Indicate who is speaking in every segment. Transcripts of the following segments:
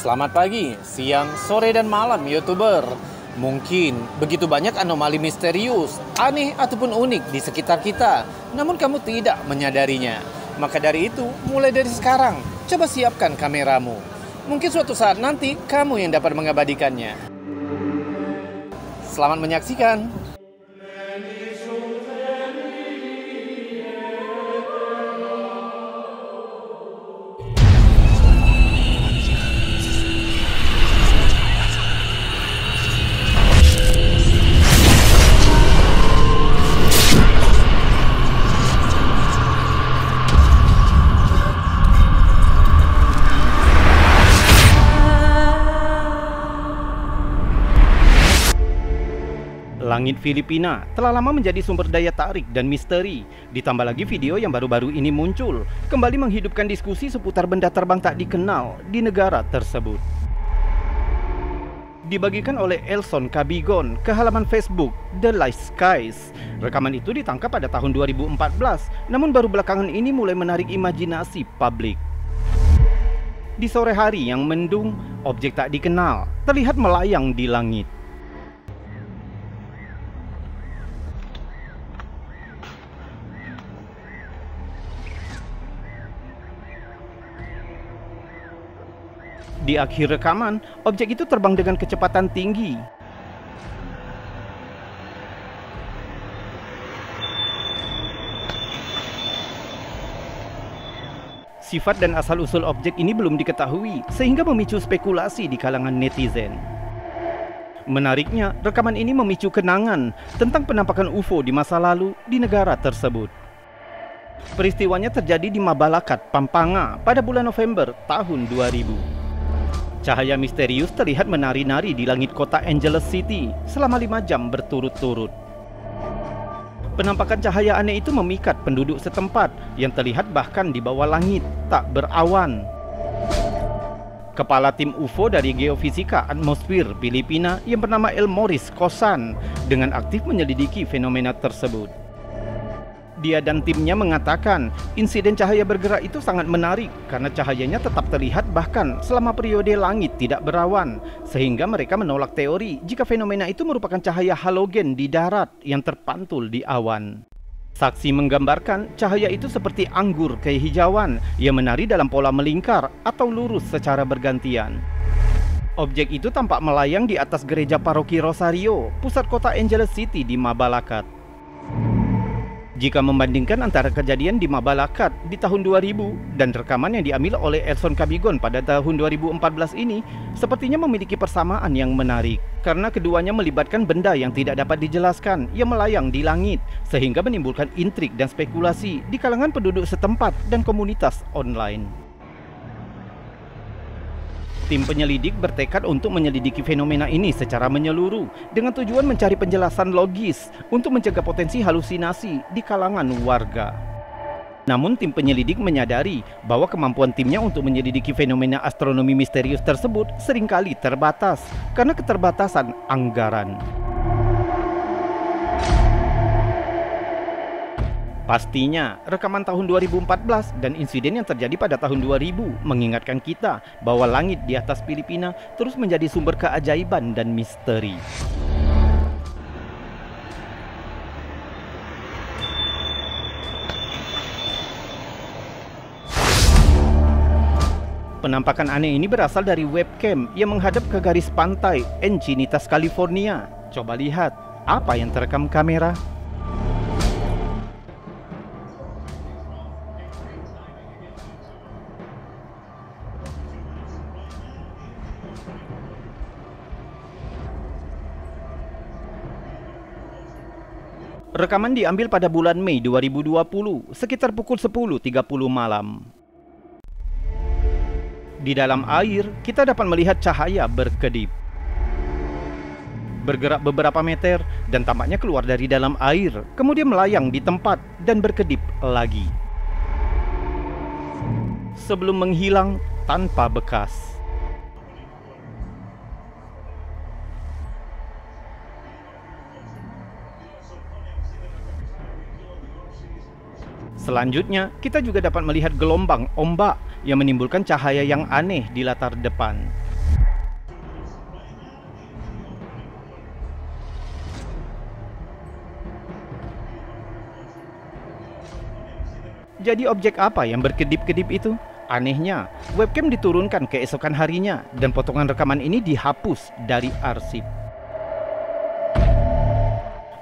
Speaker 1: Selamat pagi, siang, sore, dan malam YouTuber. Mungkin begitu banyak anomali misterius, aneh ataupun unik di sekitar kita, namun kamu tidak menyadarinya. Maka dari itu, mulai dari sekarang, coba siapkan kameramu. Mungkin suatu saat nanti kamu yang dapat mengabadikannya. Selamat menyaksikan.
Speaker 2: Langit Filipina telah lama menjadi sumber daya tarik dan misteri. Ditambah lagi video yang baru-baru ini muncul, kembali menghidupkan diskusi seputar benda terbang tak dikenal di negara tersebut. Dibagikan oleh Elson Cabigon ke halaman Facebook The Light Skies. Rekaman itu ditangkap pada tahun 2014, namun baru belakangan ini mulai menarik imajinasi publik. Di sore hari yang mendung, objek tak dikenal terlihat melayang di langit. Di akhir rekaman, objek itu terbang dengan kecepatan tinggi. Sifat dan asal-usul objek ini belum diketahui, sehingga memicu spekulasi di kalangan netizen. Menariknya, rekaman ini memicu kenangan tentang penampakan UFO di masa lalu di negara tersebut. Peristiwanya terjadi di Mabalacat, Pampanga pada bulan November tahun 2000. Cahaya misterius terlihat menari-nari di langit kota Angeles City selama 5 jam berturut-turut. Penampakan cahaya aneh itu memikat penduduk setempat yang terlihat bahkan di bawah langit tak berawan. Kepala tim UFO dari Geofisika Atmosfer Filipina yang bernama Elmoris Cosan dengan aktif menyelidiki fenomena tersebut. Dia dan timnya mengatakan insiden cahaya bergerak itu sangat menarik karena cahayanya tetap terlihat bahkan selama periode langit tidak berawan, sehingga mereka menolak teori jika fenomena itu merupakan cahaya halogen di darat yang terpantul di awan. Saksi menggambarkan cahaya itu seperti anggur kehijauan yang menari dalam pola melingkar atau lurus secara bergantian. Objek itu tampak melayang di atas gereja paroki Rosario, pusat kota Angeles City di Mabalacat. Jika membandingkan antara kejadian di Mabalacat di tahun 2000 dan rekaman yang diambil oleh Elson Cabigon pada tahun 2014 ini, sepertinya memiliki persamaan yang menarik. Karena keduanya melibatkan benda yang tidak dapat dijelaskan yang melayang di langit, sehingga menimbulkan intrik dan spekulasi di kalangan penduduk setempat dan komunitas online. Tim penyelidik bertekad untuk menyelidiki fenomena ini secara menyeluruh dengan tujuan mencari penjelasan logis untuk mencegah potensi halusinasi di kalangan warga. Namun tim penyelidik menyadari bahwa kemampuan timnya untuk menyelidiki fenomena astronomi misterius tersebut seringkali terbatas karena keterbatasan anggaran. Pastinya, rekaman tahun 2014 dan insiden yang terjadi pada tahun 2000 mengingatkan kita bahwa langit di atas Filipina terus menjadi sumber keajaiban dan misteri. Penampakan aneh ini berasal dari webcam yang menghadap ke garis pantai Encinitas, California. Coba lihat, apa yang terekam kamera? Rekaman diambil pada bulan Mei 2020, sekitar pukul 10.30 malam. Di dalam air, kita dapat melihat cahaya berkedip. Bergerak beberapa meter dan tampaknya keluar dari dalam air, kemudian melayang di tempat dan berkedip lagi. Sebelum menghilang tanpa bekas. Selanjutnya, kita juga dapat melihat gelombang ombak yang menimbulkan cahaya yang aneh di latar depan. Jadi objek apa yang berkedip-kedip itu? Anehnya, webcam diturunkan keesokan harinya dan potongan rekaman ini dihapus dari arsip.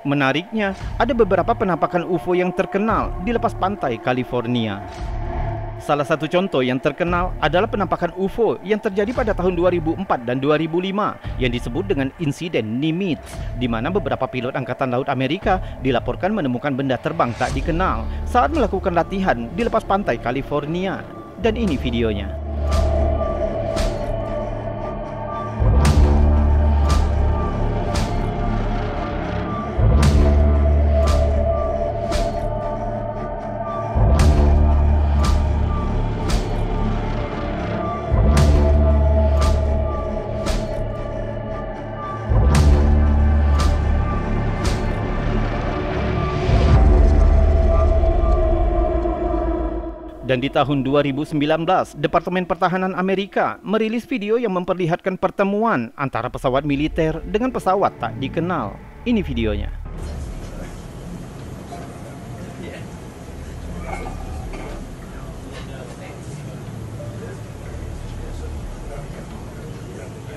Speaker 2: Menariknya, ada beberapa penampakan UFO yang terkenal di lepas pantai California. Salah satu contoh yang terkenal adalah penampakan UFO yang terjadi pada tahun 2004 dan 2005 yang disebut dengan insiden Nimitz, di mana beberapa pilot Angkatan Laut Amerika dilaporkan menemukan benda terbang tak dikenal saat melakukan latihan di lepas pantai California. Dan ini videonya. Dan di tahun 2019, Departemen Pertahanan Amerika merilis video yang memperlihatkan pertemuan antara pesawat militer dengan pesawat tak dikenal. Ini videonya.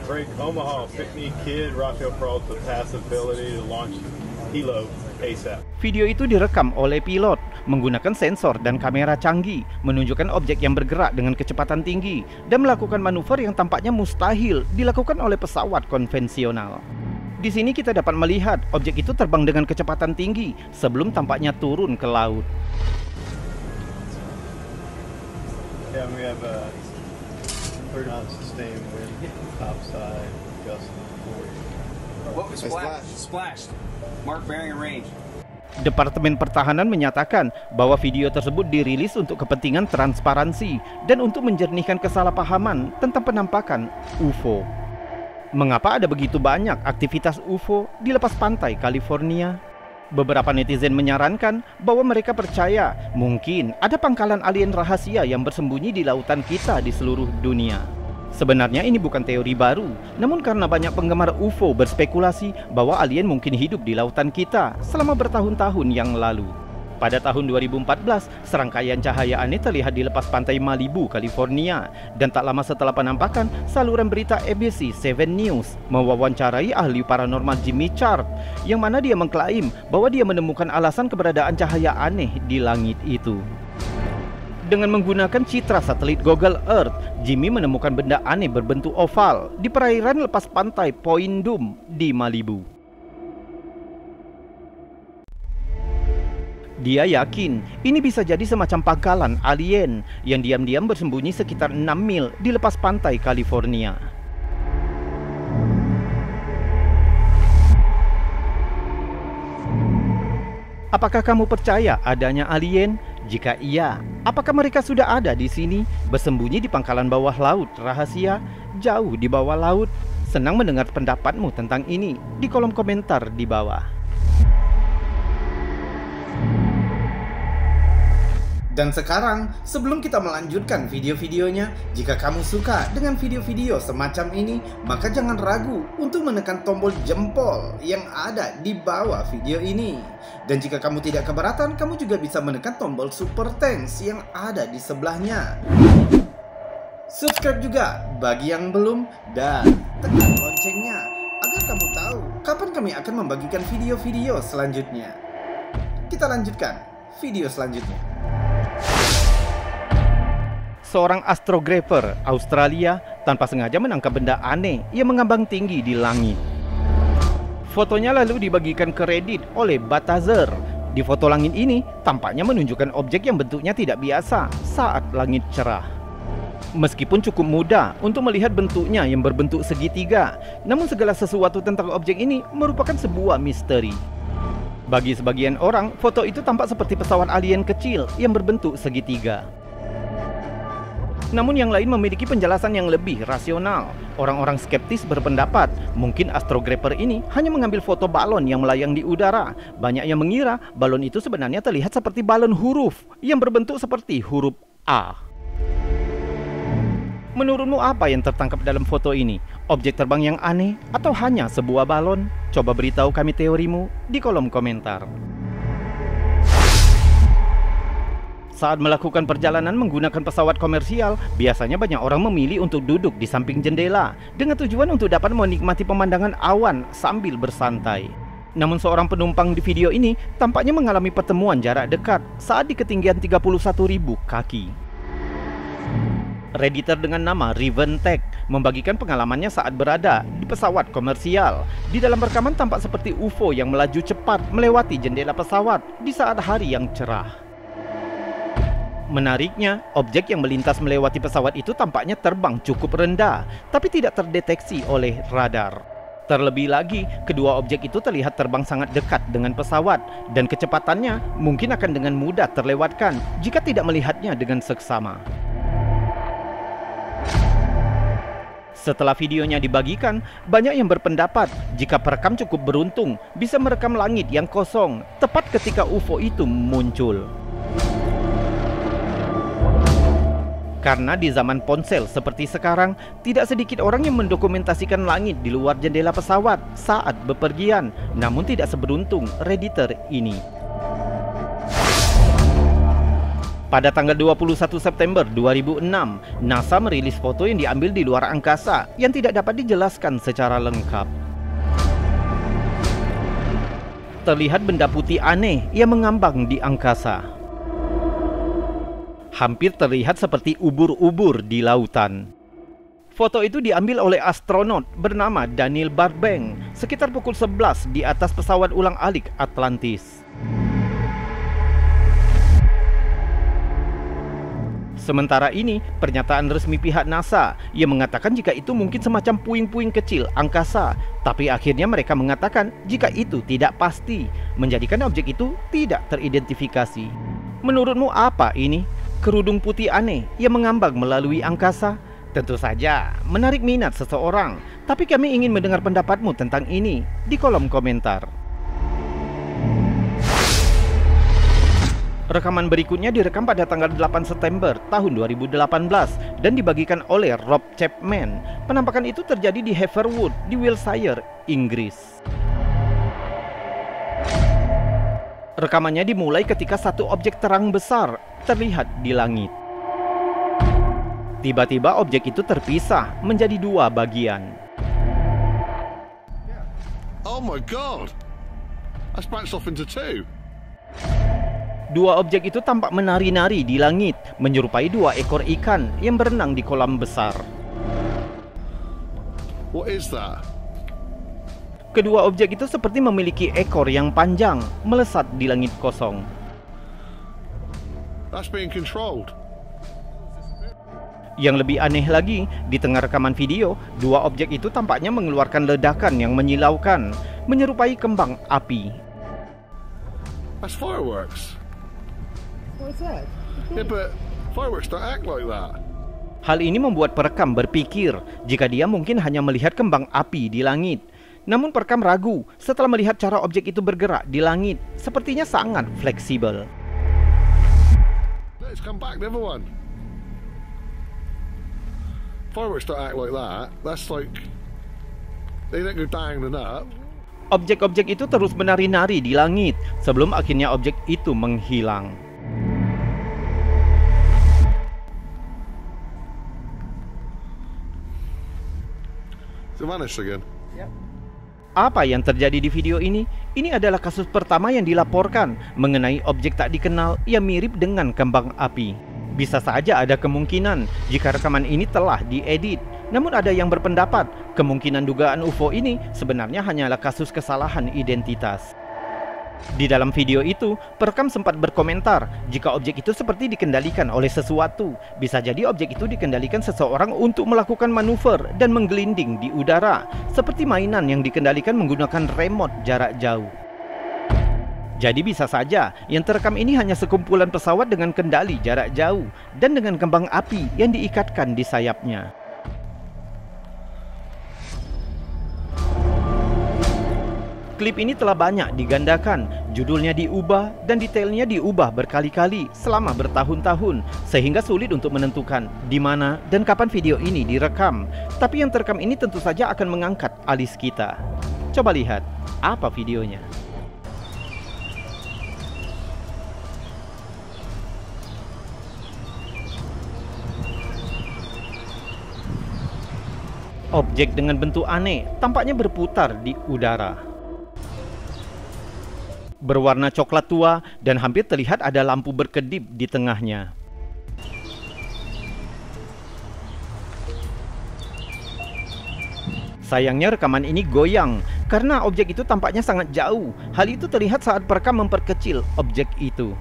Speaker 3: Break Omaha, pick me kid, Rafael Peralta, pass ability to launch helo ASAP.
Speaker 2: Video itu direkam oleh pilot menggunakan sensor dan kamera canggih, menunjukkan objek yang bergerak dengan kecepatan tinggi dan melakukan manuver yang tampaknya mustahil dilakukan oleh pesawat konvensional. Di sini kita dapat melihat objek itu terbang dengan kecepatan tinggi sebelum tampaknya turun ke laut.
Speaker 3: Yeah, we have 30 knots sustained wind, topside, gust of 40.
Speaker 4: What was splashed? Mark bearing and range.
Speaker 2: Departemen Pertahanan menyatakan bahwa video tersebut dirilis untuk kepentingan transparansi dan untuk menjernihkan kesalahpahaman tentang penampakan UFO. Mengapa ada begitu banyak aktivitas UFO di lepas pantai California? Beberapa netizen menyarankan bahwa mereka percaya mungkin ada pangkalan alien rahasia yang bersembunyi di lautan kita di seluruh dunia. Sebenarnya ini bukan teori baru, namun karena banyak penggemar UFO berspekulasi bahwa alien mungkin hidup di lautan kita selama bertahun-tahun yang lalu. Pada tahun 2014, serangkaian cahaya aneh terlihat di lepas pantai Malibu, California. Dan tak lama setelah penampakan, saluran berita ABC 7 News mewawancarai ahli paranormal Jimmy Chart, yang mana dia mengklaim bahwa dia menemukan alasan keberadaan cahaya aneh di langit itu. Dengan menggunakan citra satelit Google Earth, Jimmy menemukan benda aneh berbentuk oval di perairan lepas pantai Point Dume di Malibu. Dia yakin ini bisa jadi semacam pangkalan alien yang diam-diam bersembunyi sekitar 6 mil di lepas pantai California. Apakah kamu percaya adanya alien? Jika iya, apakah mereka sudah ada di sini, bersembunyi di pangkalan bawah laut rahasia, jauh di bawah laut? Senang mendengar pendapatmu tentang ini di kolom komentar di bawah.
Speaker 1: Dan sekarang, sebelum kita melanjutkan video-videonya, jika kamu suka dengan video-video semacam ini, maka jangan ragu untuk menekan tombol jempol yang ada di bawah video ini. Dan jika kamu tidak keberatan, kamu juga bisa menekan tombol super thanks yang ada di sebelahnya. Subscribe juga bagi yang belum, dan tekan loncengnya agar kamu tahu kapan kami akan membagikan video-video selanjutnya. Kita lanjutkan video selanjutnya.
Speaker 2: Seorang astrografer Australia tanpa sengaja menangkap benda aneh yang mengambang tinggi di langit. Fotonya lalu dibagikan ke Reddit oleh Batazer. Di foto langit ini tampaknya menunjukkan objek yang bentuknya tidak biasa saat langit cerah. Meskipun cukup mudah untuk melihat bentuknya yang berbentuk segitiga, namun segala sesuatu tentang objek ini merupakan sebuah misteri. Bagi sebagian orang, foto itu tampak seperti pesawat alien kecil yang berbentuk segitiga. Namun yang lain memiliki penjelasan yang lebih rasional. Orang-orang skeptis berpendapat mungkin astrografer ini hanya mengambil foto balon yang melayang di udara. Banyak yang mengira balon itu sebenarnya terlihat seperti balon huruf yang berbentuk seperti huruf A. Menurutmu apa yang tertangkap dalam foto ini? Objek terbang yang aneh atau hanya sebuah balon? Coba beritahu kami teorimu di kolom komentar. Saat melakukan perjalanan menggunakan pesawat komersial, biasanya banyak orang memilih untuk duduk di samping jendela dengan tujuan untuk dapat menikmati pemandangan awan sambil bersantai. Namun seorang penumpang di video ini tampaknya mengalami pertemuan jarak dekat saat di ketinggian 31.000 kaki. Redditor dengan nama Riven Tech membagikan pengalamannya saat berada di pesawat komersial. Di dalam rekaman tampak seperti UFO yang melaju cepat melewati jendela pesawat di saat hari yang cerah. Menariknya, objek yang melintas melewati pesawat itu tampaknya terbang cukup rendah, tapi tidak terdeteksi oleh radar. Terlebih lagi, kedua objek itu terlihat terbang sangat dekat dengan pesawat, dan kecepatannya mungkin akan dengan mudah terlewatkan jika tidak melihatnya dengan seksama. Setelah videonya dibagikan, banyak yang berpendapat jika perekam cukup beruntung bisa merekam langit yang kosong tepat ketika UFO itu muncul. Karena di zaman ponsel seperti sekarang, tidak sedikit orang yang mendokumentasikan langit di luar jendela pesawat saat bepergian, namun tidak seberuntung Redditor ini. Pada tanggal 21 September 2006, NASA merilis foto yang diambil di luar angkasa yang tidak dapat dijelaskan secara lengkap. Terlihat benda putih aneh yang mengambang di angkasa. Hampir terlihat seperti ubur-ubur di lautan. Foto itu diambil oleh astronot bernama Daniel Burbank sekitar pukul 11 di atas pesawat ulang-alik Atlantis. Sementara ini, pernyataan resmi pihak NASA yang mengatakan jika itu mungkin semacam puing-puing kecil angkasa, tapi akhirnya mereka mengatakan jika itu tidak pasti, menjadikan objek itu tidak teridentifikasi. Menurutmu apa ini? Kerudung putih aneh yang mengambang melalui angkasa? Tentu saja menarik minat seseorang, tapi kami ingin mendengar pendapatmu tentang ini di kolom komentar. Rekaman berikutnya direkam pada tanggal 8 September tahun 2018 dan dibagikan oleh Rob Chapman. Penampakan itu terjadi di Haverwood di Wiltshire, Inggris. Rekamannya dimulai ketika satu objek terang besar terlihat di langit. Tiba-tiba objek itu terpisah menjadi dua bagian.
Speaker 5: Oh my god! That's branched off into two.
Speaker 2: Dua objek itu tampak menari-nari di langit, menyerupai dua ekor ikan yang berenang di kolam besar.
Speaker 5: What is that?
Speaker 2: Kedua objek itu seperti memiliki ekor yang panjang, melesat di langit kosong.
Speaker 5: That's being controlled.
Speaker 2: Yang lebih aneh lagi, di tengah rekaman video, dua objek itu tampaknya mengeluarkan ledakan yang menyilaukan, menyerupai kembang api.
Speaker 5: That's fireworks.
Speaker 6: What's that?
Speaker 5: Yeah, but fireworks don't act like that.
Speaker 2: Hal ini membuat perekam berpikir jika dia mungkin hanya melihat kembang api di langit. Namun perekam ragu setelah melihat cara objek itu bergerak di langit, sepertinya sangat fleksibel.
Speaker 5: Let's come back, the other one. Fireworks don't act like that. That's like they don't go down and up.
Speaker 2: Objek-objek itu terus menari-nari di langit sebelum akhirnya objek itu menghilang.
Speaker 5: It's vanished again.
Speaker 2: Apa yang terjadi di video ini? Ini adalah kasus pertama yang dilaporkan mengenai objek tak dikenal yang mirip dengan kembang api. Bisa saja ada kemungkinan jika rekaman ini telah diedit. Namun ada yang berpendapat kemungkinan dugaan UFO ini sebenarnya hanyalah kasus kesalahan identitas. Di dalam video itu, perekam sempat berkomentar jika objek itu seperti dikendalikan oleh sesuatu. Bisa jadi objek itu dikendalikan seseorang untuk melakukan manuver dan menggelinding di udara, seperti mainan yang dikendalikan menggunakan remote jarak jauh. Jadi bisa saja yang terekam ini hanya sekumpulan pesawat dengan kendali jarak jauh dan dengan kembang api yang diikatkan di sayapnya. Klip ini telah banyak digandakan, judulnya diubah dan detailnya diubah berkali-kali selama bertahun-tahun, sehingga sulit untuk menentukan di mana dan kapan video ini direkam. Tapi yang terekam ini tentu saja akan mengangkat alis kita. Coba lihat apa videonya. Objek dengan bentuk aneh tampaknya berputar di udara. Berwarna coklat tua dan hampir terlihat ada lampu berkedip di tengahnya. Sayangnya rekaman ini goyang karena objek itu tampaknya sangat jauh. Hal itu terlihat saat perekam memperkecil objek itu.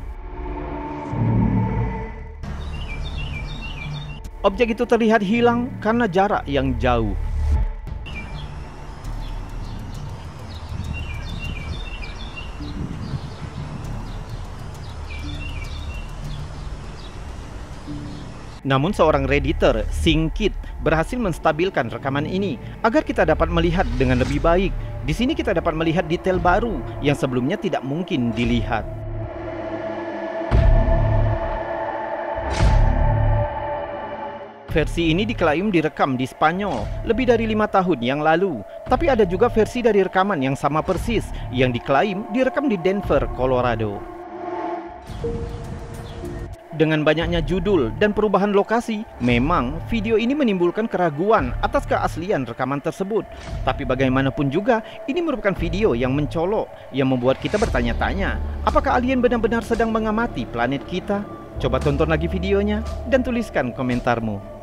Speaker 2: Objek itu terlihat hilang karena jarak yang jauh. Namun seorang redditor, Singkit, berhasil menstabilkan rekaman ini agar kita dapat melihat dengan lebih baik. Di sini kita dapat melihat detail baru yang sebelumnya tidak mungkin dilihat. Versi ini diklaim direkam di Spanyol lebih dari 5 tahun yang lalu. Tapi ada juga versi dari rekaman yang sama persis yang diklaim direkam di Denver, Colorado. Dengan banyaknya judul dan perubahan lokasi, memang video ini menimbulkan keraguan atas keaslian rekaman tersebut. Tapi bagaimanapun juga, ini merupakan video yang mencolok, yang membuat kita bertanya-tanya, apakah alien benar-benar sedang mengamati planet kita? Coba tonton lagi videonya dan tuliskan komentarmu.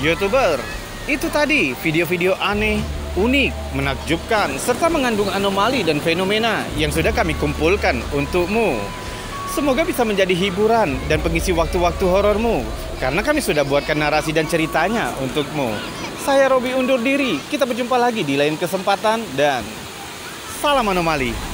Speaker 1: YouTuber, itu tadi video-video aneh, unik, menakjubkan, serta mengandung anomali dan fenomena yang sudah kami kumpulkan untukmu. Semoga bisa menjadi hiburan dan pengisi waktu-waktu horormu, karena kami sudah buatkan narasi dan ceritanya untukmu. Saya Robi undur diri, kita berjumpa lagi di lain kesempatan dan salam anomali.